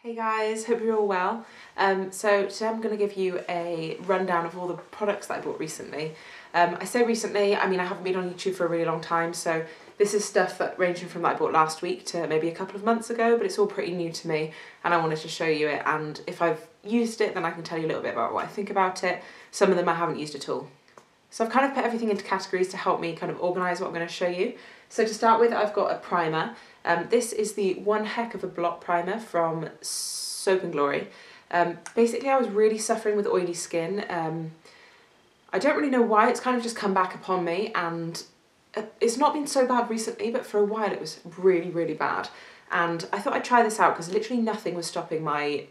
Hey guys, hope you're all well. So today I'm going to give you a rundown of all the products that I bought recently. I say recently, I mean I haven't been on YouTube for a really long time, so this is stuff that ranging from that I bought last week to maybe a couple of months ago, but it's all pretty new to me and I wanted to show you it, and if I've used it then I can tell you a little bit about what I think about it. Some of them I haven't used at all. So I've kind of put everything into categories to help me kind of organise what I'm going to show you. So to start with, I've got a primer. This is the One Heck of a Blot primer from Soap & Glory. Basically I was really suffering with oily skin. I don't really know why, it's kind of just come back upon me, and it's not been so bad recently, but for a while it was really, really bad. And I thought I'd try this out because literally nothing was stopping my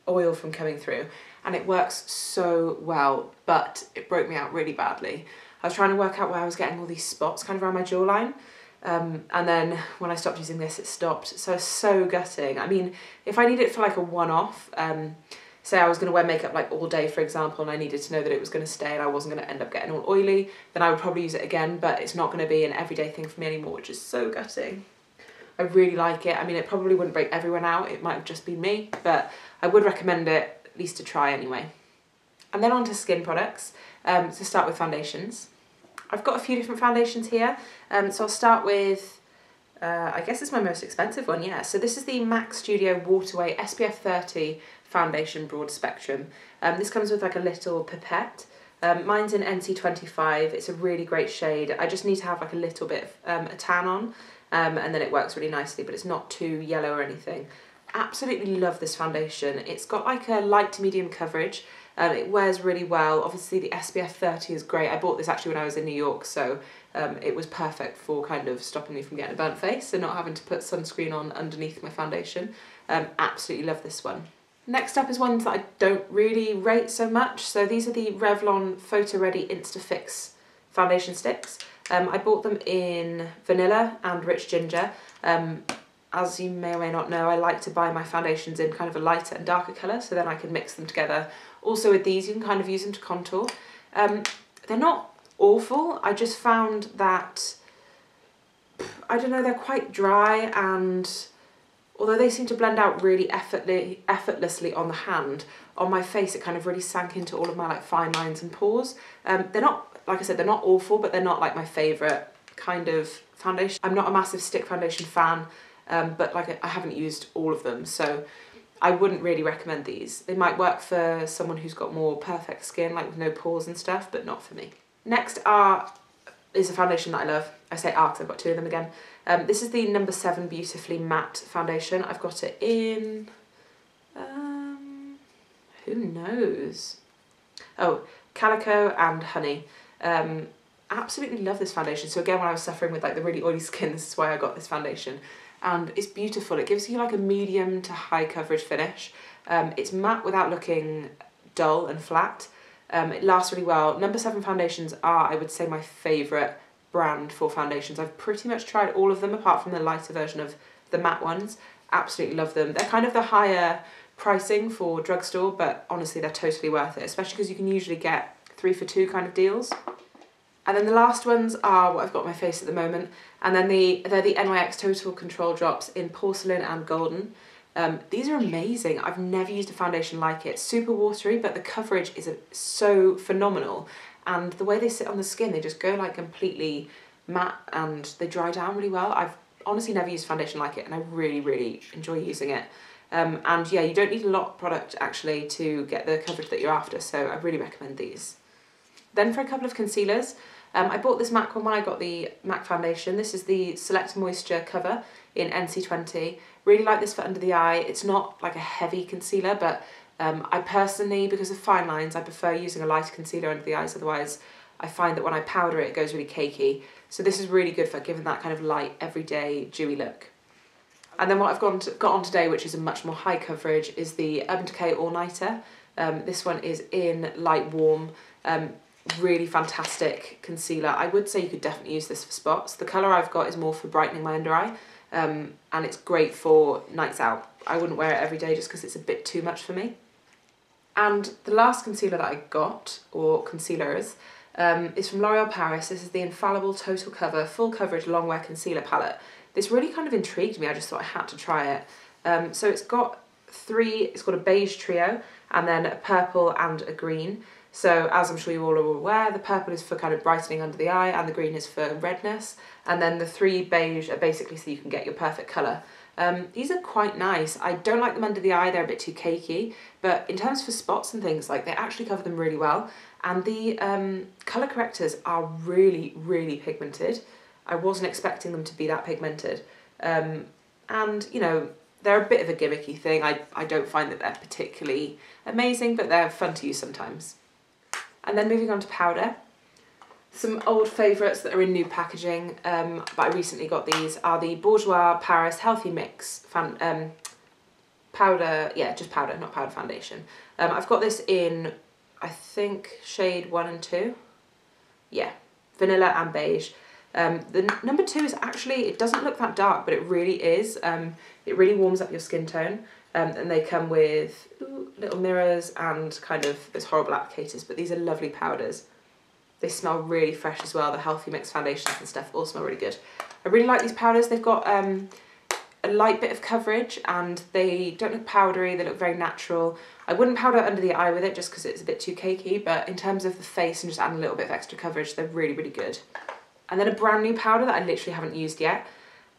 oil from coming through, and it works so well, but it broke me out really badly. I was trying to work out why I was getting all these spots kind of around my jawline, and then when I stopped using this it stopped, so gutting. I mean, if I need it for like a one-off, say I was going to wear makeup like all day for example and I needed to know that it was going to stay and I wasn't going to end up getting all oily, then I would probably use it again, but it's not going to be an everyday thing for me anymore, which is so gutting. I really like it. I mean, it probably wouldn't break everyone out, it might have just been me, but I would recommend it at least to try anyway. And then on to skin products, to start with foundations. I've got a few different foundations here, so I'll start with, I guess it's my most expensive one, yeah. So this is the MAC Studio Waterway SPF 30 Foundation Broad Spectrum. This comes with like a little pipette. Mine's in NC25, it's a really great shade. I just need to have like a little bit of a tan on, and then it works really nicely, but it's not too yellow or anything. Absolutely love this foundation. It's got like a light to medium coverage. It wears really well. Obviously the SPF 30 is great. I bought this actually when I was in New York, so it was perfect for kind of stopping me from getting a burnt face and not having to put sunscreen on underneath my foundation. Absolutely love this one. Next up is ones that I don't really rate so much. So these are the Revlon Photo Ready Instafix foundation sticks. I bought them in vanilla and rich ginger. As you may or may not know, I like to buy my foundations in kind of a lighter and darker colour, so then I can mix them together. Also with these, you can kind of use them to contour. They're not awful, I just found that, I don't know, they're quite dry, and although they seem to blend out really effortlessly on the hand, on my face it kind of really sank into all of my like fine lines and pores. They're not, like I said, they're not awful, but they're not like my favourite kind of foundation. I'm not a massive stick foundation fan. But like I haven't used all of them, so I wouldn't really recommend these. They might work for someone who's got more perfect skin, like with no pores and stuff, but not for me. Next is a foundation that I love. I say because I've got two of them again. This is the No. 7 Beautifully Matte Foundation. I've got it in, who knows? Oh, Calico and Honey. Absolutely love this foundation. So again, when I was suffering with like the really oily skin, this is why I got this foundation. And it's beautiful. It gives you like a medium to high coverage finish. It's matte without looking dull and flat. It lasts really well. No. 7 foundations are, I would say, my favourite brand for foundations. I've pretty much tried all of them apart from the lighter version of the matte ones. Absolutely love them. They're kind of the higher pricing for drugstore, but honestly they're totally worth it, especially because you can usually get 3 for 2 kind of deals. And then the last ones are what I've got on my face at the moment, and then they're the NYX Total Control Drops in Porcelain and Golden. These are amazing. I've never used a foundation like it. Super watery, but the coverage is so phenomenal, and the way they sit on the skin, they just go like completely matte and they dry down really well. I've honestly never used a foundation like it, and I really, really enjoy using it. And yeah, you don't need a lot of product actually to get the coverage that you're after, so I really recommend these. Then for a couple of concealers, I bought this MAC one when I got the MAC foundation. This is the Select Moisture cover in NC20. Really like this for under the eye. It's not like a heavy concealer, but I personally, because of fine lines, I prefer using a lighter concealer under the eyes. Otherwise, I find that when I powder it, it goes really cakey. So this is really good for giving that kind of light, everyday, dewy look. And then what I've got on today, which is a much more high coverage, is the Urban Decay All Nighter. This one is in Light Warm. Really fantastic concealer. I would say you could definitely use this for spots. The colour I've got is more for brightening my under eye, and it's great for nights out. I wouldn't wear it every day just because it's a bit too much for me. And the last concealer that I got, or concealers, is from L'Oreal Paris. This is the Infallible Total Cover Full Coverage Longwear Concealer Palette. This really kind of intrigued me. I just thought I had to try it. So it's got it's got a beige trio, and then a purple and a green. So as I'm sure you all are aware, the purple is for kind of brightening under the eye and the green is for redness. And then the 3 beige are basically so you can get your perfect colour. These are quite nice. I don't like them under the eye, they're a bit too cakey, but in terms for spots and things, like they actually cover them really well. And the colour correctors are really, really pigmented. I wasn't expecting them to be that pigmented. And, you know, they're a bit of a gimmicky thing. I don't find that they're particularly amazing, but they're fun to use sometimes. And then moving on to powder. Some old favourites that are in new packaging, but I recently got these, are the Bourjois Paris Healthy Mix powder, yeah, just powder, not powder foundation. I've got this in, I think, shade 1 and 2. Yeah, vanilla and beige. The number 2 is actually, it doesn't look that dark, but it really is. It really warms up your skin tone. And they come with little mirrors and kind of those horrible applicators, but these are lovely powders. They smell really fresh as well. The Healthy Mix foundations and stuff all smell really good. I really like these powders. They've got a light bit of coverage and they don't look powdery, they look very natural. I wouldn't powder under the eye with it just because it's a bit too cakey, but in terms of the face and just adding a little bit of extra coverage, they're really, really good. And then a brand new powder that I literally haven't used yet.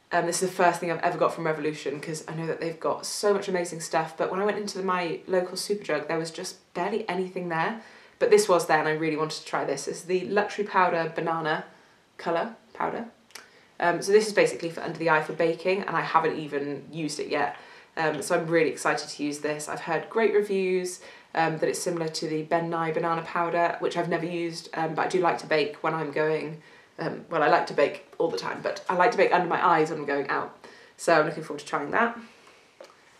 This is the first thing I've ever got from Revolution because I know that they've got so much amazing stuff, but when I went into my local Superdrug, there was just barely anything there. But this was there and I really wanted to try this. It's the Luxury Powder Banana Colour Powder. So this is basically for under the eye for baking and I haven't even used it yet. So I'm really excited to use this. I've heard great reviews, that it's similar to the Ben Nye Banana Powder, which I've never used, but I do like to bake when I'm going, well, I like to bake all the time, but I like to bake under my eyes when I'm going out. So I'm looking forward to trying that.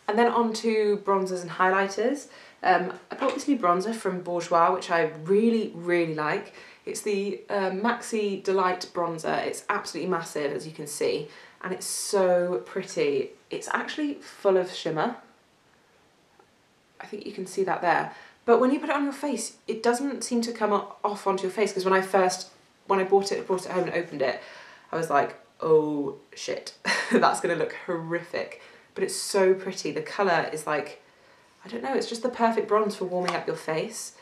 And then on to bronzers and highlighters. I bought this new bronzer from Bourjois, which I really, really like. It's the Maxi Delight bronzer. It's absolutely massive, as you can see, and it's so pretty. It's actually full of shimmer. I think you can see that there. But when you put it on your face, it doesn't seem to come off onto your face, because when I brought it home and opened it, I was like, oh shit, that's gonna look horrific. But it's so pretty. The colour is like, I don't know, it's just the perfect bronze for warming up your face.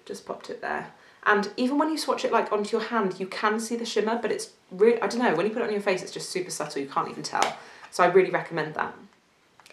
Just popped it there. And even when you swatch it like onto your hand, you can see the shimmer, but it's really, I don't know, when you put it on your face, it's just super subtle, you can't even tell. So I really recommend that.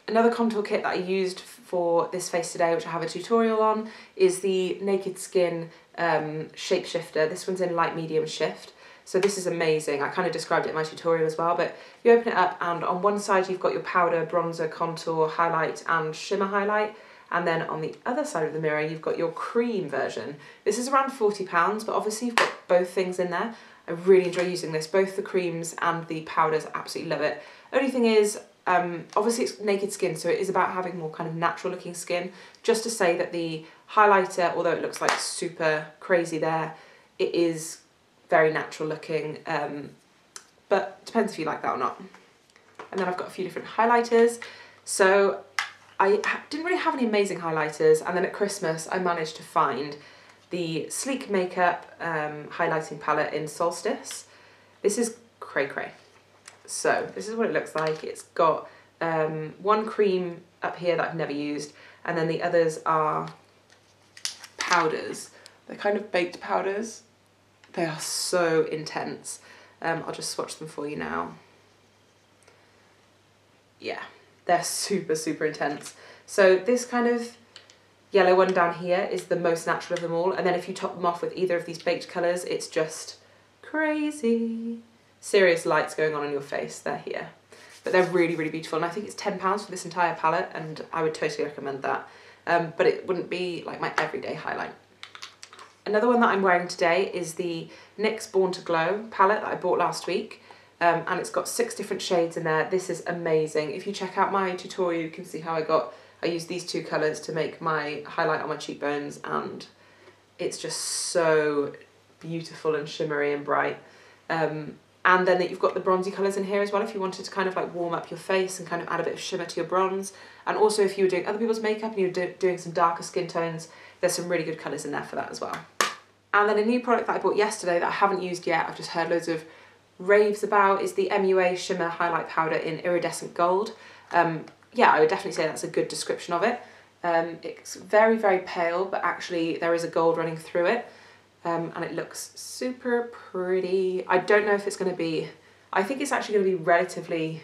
Another contour kit that I used for this face today, which I have a tutorial on, is the Naked Skin Shapeshifter. This one's in light medium shift. So this is amazing. I kind of described it in my tutorial as well, but you open it up and on one side you've got your powder, bronzer, contour, highlight and shimmer highlight. And then on the other side of the mirror, you've got your cream version. This is around £40, but obviously you've got both things in there. I really enjoy using this, both the creams and the powders, absolutely love it. Only thing is, obviously it's Naked Skin, so it is about having more kind of natural looking skin. Just to say that the highlighter, although it looks like super crazy there, it is very natural looking, but depends if you like that or not. And then I've got a few different highlighters. So I didn't really have any amazing highlighters, and then at Christmas I managed to find the Sleek Makeup highlighting palette in Solstice. This is cray cray. So this is what it looks like. It's got one cream up here that I've never used, and then the others are powders. They're kind of baked powders. They are so intense. I'll just swatch them for you now. Yeah, they're super, super intense. So this kind of yellow one down here is the most natural of them all. And then if you top them off with either of these baked colours, it's just crazy. Serious lights going on your face, they're here. But they're really, really beautiful. And I think it's £10 for this entire palette, and I would totally recommend that. But it wouldn't be like my everyday highlight. Another one that I'm wearing today is the NYX Born to Glow palette that I bought last week. And it's got 6 different shades in there. This is amazing. If you check out my tutorial, you can see how I used these 2 colours to make my highlight on my cheekbones, and it's just so beautiful and shimmery and bright. And then you've got the bronzy colours in here as well if you wanted to kind of like warm up your face and kind of add a bit of shimmer to your bronze. And also if you were doing other people's makeup and you were doing some darker skin tones, there's some really good colours in there for that as well. And then a new product that I bought yesterday that I haven't used yet, I've just heard loads of raves about, is the MUA Shimmer Highlight Powder in Iridescent Gold. yeah, I would definitely say that's a good description of it. It's very, very pale, but actually there is a gold running through it. And it looks super pretty. I don't know if it's going to be, I think it's actually going to be relatively,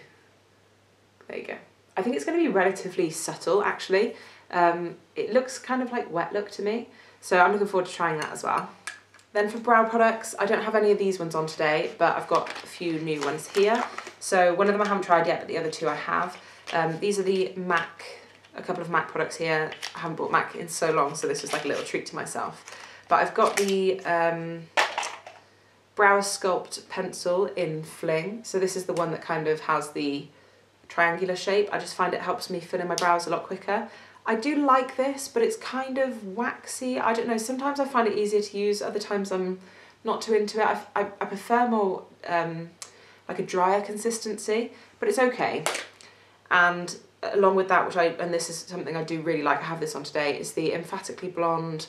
there you go. I think it's going to be relatively subtle actually. It looks kind of like wet look to me. So I'm looking forward to trying that as well. Then for brow products, I don't have any of these ones on today, but I've got a few new ones here. So one of them I haven't tried yet, but the other two I have. These are the MAC, a couple of MAC products here. I haven't bought MAC in so long, so this was like a little treat to myself. But I've got the Brow Sculpt pencil in Fling. So this is the one that kind of has the triangular shape. I just find it helps me fill in my brows a lot quicker. I do like this, but it's kind of waxy. I don't know, sometimes I find it easier to use, other times I'm not too into it. I prefer more like a drier consistency, but it's okay. And along with that, and this is something I do really like, I have this on today, is the Emphatically Blonde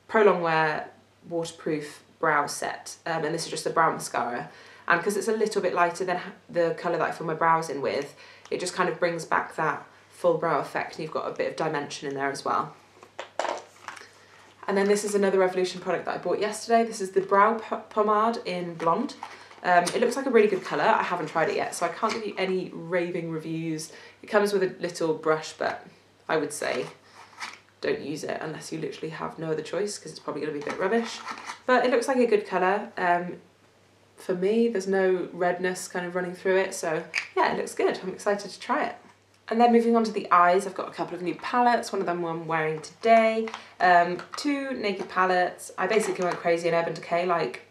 Pro Longwear Waterproof Brow Set. And this is just a brow mascara. And because it's a little bit lighter than the colour that I fill my brows in with, it just kind of brings back that full brow effect, and you've got a bit of dimension in there as well. And then this is another Revolution product that I bought yesterday. This is the Brow Pomade in Blonde. It looks like a really good colour. I haven't tried it yet, so I can't give you any raving reviews. It comes with a little brush, but I would say don't use it unless you literally have no other choice, because it's probably going to be a bit rubbish. But it looks like a good colour. For me, there's no redness kind of running through it, so yeah, it looks good. I'm excited to try it. And then moving on to the eyes, I've got a couple of new palettes. One of them I'm wearing today. 2 naked palettes. I basically went crazy in Urban Decay like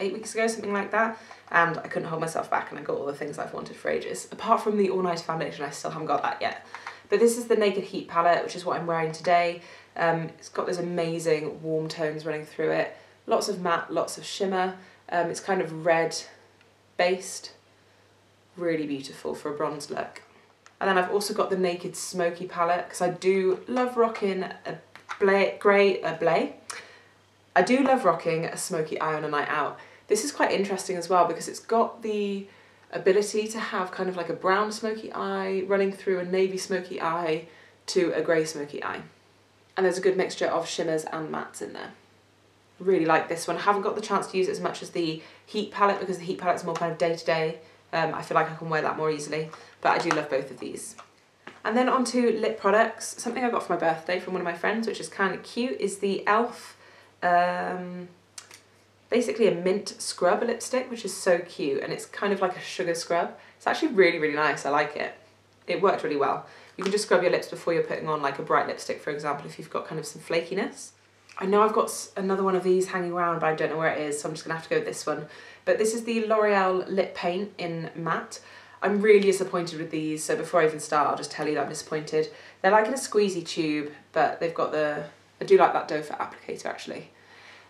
8 weeks ago, something like that. And I couldn't hold myself back, and I got all the things I've wanted for ages. Apart from the All Night foundation, I still haven't got that yet. But this is the Naked Heat palette, which is what I'm wearing today. It's got those amazing warm tones running through it. Lots of matte, lots of shimmer. It's kind of red based. Really beautiful for a bronze look. And then I've also got the Naked Smoky palette, because I do love rocking a I do love rocking a smoky eye on a night out. This is quite interesting as well, because it's got the ability to have kind of like a brown smoky eye running through a navy smoky eye to a grey smoky eye. And there's a good mixture of shimmers and mattes in there. Really like this one. I haven't got the chance to use it as much as the Heat palette, because the Heat palette's more kind of day to day. I feel like I can wear that more easily, but I do love both of these. And then onto lip products. Something I got for my birthday from one of my friends, which is kind of cute, is the e.l.f. Basically a mint scrub lipstick, which is so cute, and it's kind of like a sugar scrub. It's actually really, really nice. I like it. It worked really well. You can just scrub your lips before you're putting on like a bright lipstick, for example, if you've got kind of some flakiness. I know I've got another one of these hanging around, but I don't know where it is, so I'm just gonna have to go with this one. But this is the L'Oreal Lip Paint in Matte. I'm really disappointed with these, so before I even start, I'll just tell you that I'm disappointed. They're like in a squeezy tube, but they've got the, I do like that doe foot applicator actually.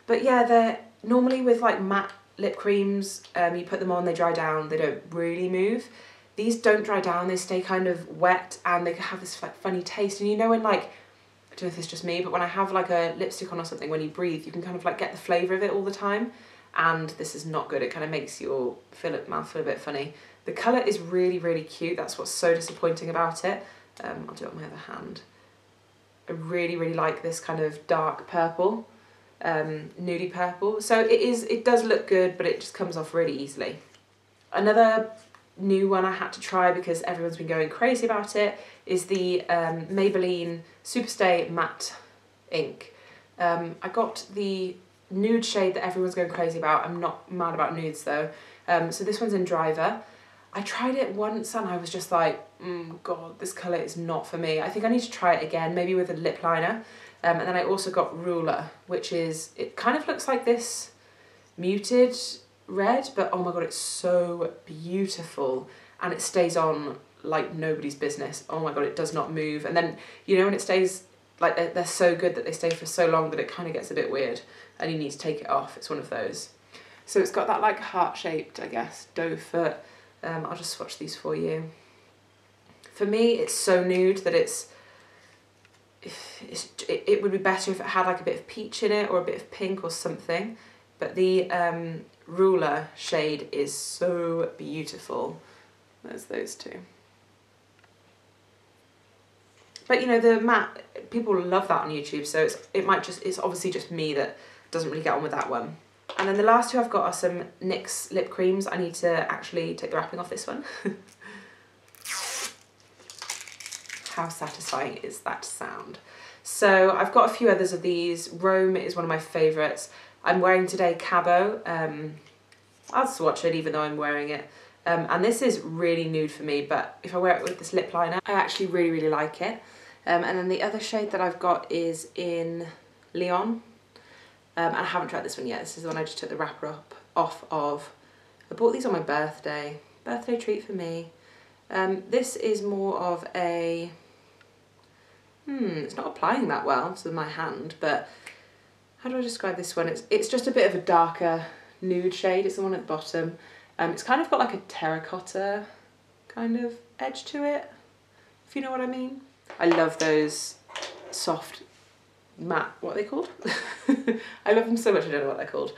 But yeah, they're normally with like matte lip creams, you put them on, they dry down, they don't really move. These don't dry down, they stay kind of wet, and they have this like funny taste. And you know when like, I don't know if it's just me, but when I have like a lipstick on or something, when you breathe, you can kind of like get the flavour of it all the time. And this is not good. It kind of makes your mouth feel a bit funny. The colour is really, really cute. That's what's so disappointing about it. I'll do it on my other hand. I really, really like this kind of dark purple, nudie purple. So it does look good, but it just comes off really easily. Another new one I had to try because everyone's been going crazy about it is the Maybelline Superstay Matte Ink. I got the nude shade that everyone's going crazy about. I'm not mad about nudes though. So this one's in Driver. I tried it once and I was just like, God, this colour is not for me. I think I need to try it again, maybe with a lip liner. And then I also got Ruler, which is, it kind of looks like this muted red, but oh my God, it's so beautiful. And it stays on like nobody's business. Oh my God, it does not move. And then, you know, when it stays, like they're so good that they stay for so long that it kind of gets a bit weird and you need to take it off. It's one of those. So it's got that like heart-shaped, I guess, doe foot. I'll just swatch these for you. For me, it's so nude that it would be better if it had like a bit of peach in it or a bit of pink or something. But the Ruler shade is so beautiful. There's those two. But you know, the matte, people love that on YouTube, so it's obviously just me that doesn't really get on with that one. And then the last two I've got are some NYX lip creams. I need to actually take the wrapping off this one. How satisfying is that sound? So I've got a few others of these. Rome is one of my favourites. I'm wearing today Cabo. I'll swatch it even though I'm wearing it. And this is really nude for me, but if I wear it with this lip liner, I actually really, really like it. And then the other shade that I've got is in Leon. And I haven't tried this one yet. This is the one I just took the wrapper off of. I bought these on my birthday. Birthday treat for me. This is more of a... it's not applying that well to my hand, but how do I describe this one? It's just a bit of a darker nude shade. It's the one at the bottom. It's kind of got like a terracotta kind of edge to it, if you know what I mean. I love those soft matte, what are they called? I love them so much I don't know what they're called.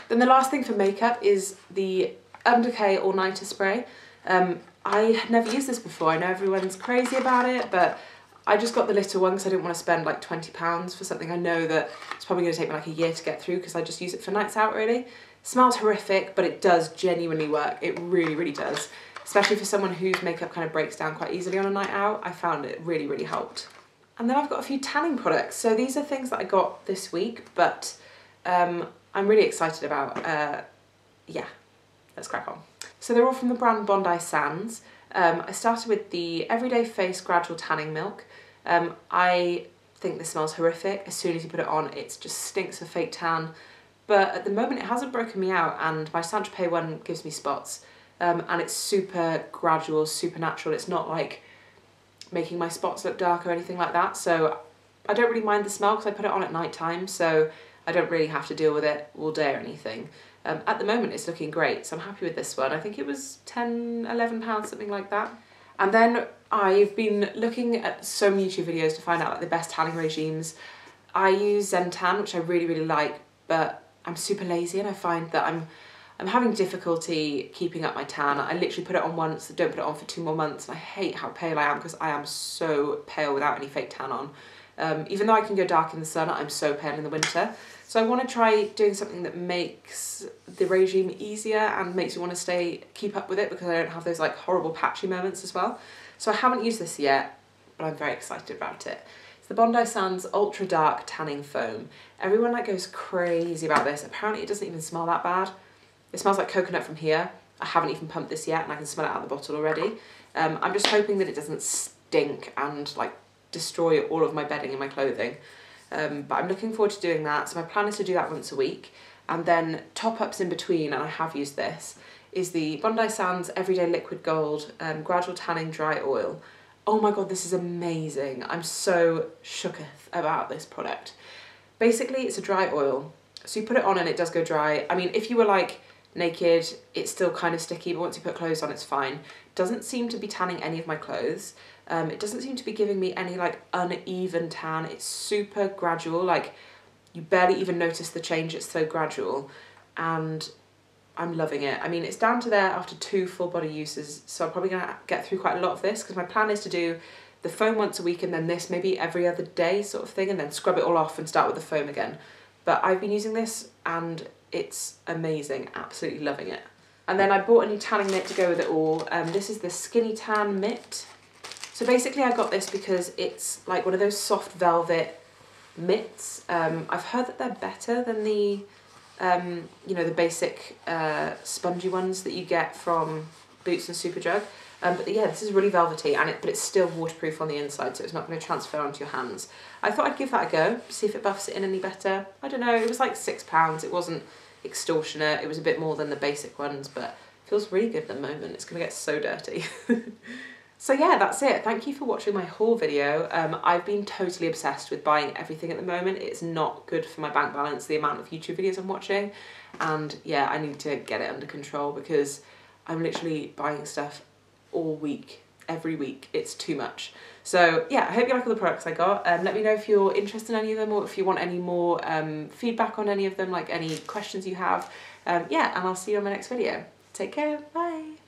Then the last thing for makeup is the Urban Decay All Nighter Spray. I had never used this before. I know everyone's crazy about it, but I just got the little one because I didn't want to spend like £20 for something I know that it's probably going to take me like a year to get through because I just use it for nights out really. It smells horrific, but it does genuinely work. It really, really does. Especially for someone whose makeup kind of breaks down quite easily on a night out. I found it really, really helped. And then I've got a few tanning products. So these are things that I got this week, but I'm really excited about. Yeah, let's crack on. So they're all from the brand Bondi Sands. I started with the Everyday Face Gradual Tanning Milk. I think this smells horrific. As soon as you put it on, it just stinks of fake tan. But at the moment it hasn't broken me out, and my Saint-Tropez one gives me spots. And it's super gradual, super natural. It's not like making my spots look dark or anything like that. So I don't really mind the smell because I put it on at night time, so I don't really have to deal with it all day or anything. At the moment it's looking great, so I'm happy with this one. I think it was £10, £11, something like that. And then I've been looking at so many YouTube videos to find out like the best tanning regimes. I use Zentan, which I really, really like, but I'm super lazy and I find that I'm having difficulty keeping up my tan. I literally put it on once, don't put it on for 2 more months, and I hate how pale I am because I am so pale without any fake tan on. Even though I can go dark in the sun, I'm so pale in the winter. So I want to try doing something that makes the regime easier and makes me want to keep up with it because I don't have those like horrible patchy moments as well. So I haven't used this yet, but I'm very excited about it. It's the Bondi Sands Ultra Dark Tanning Foam. Everyone like goes crazy about this. Apparently it doesn't even smell that bad. It smells like coconut from here. I haven't even pumped this yet and I can smell it out of the bottle already. I'm just hoping that it doesn't stink and like destroy all of my bedding and my clothing. But I'm looking forward to doing that. So my plan is to do that once a week. And then top-ups in between, and I have used this, is the Bondi Sands Everyday Liquid Gold Gradual Tanning Dry Oil. Oh my god, this is amazing. I'm so shooketh about this product. Basically, it's a dry oil. So you put it on and it does go dry. I mean, if you were like naked, it's still kind of sticky, but once you put clothes on, it's fine. Doesn't seem to be tanning any of my clothes. It doesn't seem to be giving me any like uneven tan. It's super gradual, like you barely even notice the change, it's so gradual, and I'm loving it. I mean, it's down to there after 2 full body uses, so I'm probably gonna get through quite a lot of this because my plan is to do the foam once a week and then this maybe every other day sort of thing, and then scrub it all off and start with the foam again. But I've been using this and it's amazing, absolutely loving it. And then I bought a new tanning mitt to go with it all. This is the Skinny Tan Mitt. So basically I got this because it's like one of those soft velvet mitts. I've heard that they're better than the, you know, the basic spongy ones that you get from Boots and Superdrug. But yeah, this is really velvety, but it's still waterproof on the inside, so it's not going to transfer onto your hands. I thought I'd give that a go, see if it buffs it in any better. I don't know, it was like £6. It wasn't extortionate. It was a bit more than the basic ones, but it feels really good at the moment. It's going to get so dirty. So yeah, that's it. Thank you for watching my haul video. I've been totally obsessed with buying everything at the moment. It's not good for my bank balance, the amount of YouTube videos I'm watching. And yeah, I need to get it under control because I'm literally buying stuff all week, every week. It's too much. So yeah, I hope you like all the products I got. Let me know if you're interested in any of them or if you want any more feedback on any of them, like any questions you have. Yeah, and I'll see you on my next video. Take care, bye.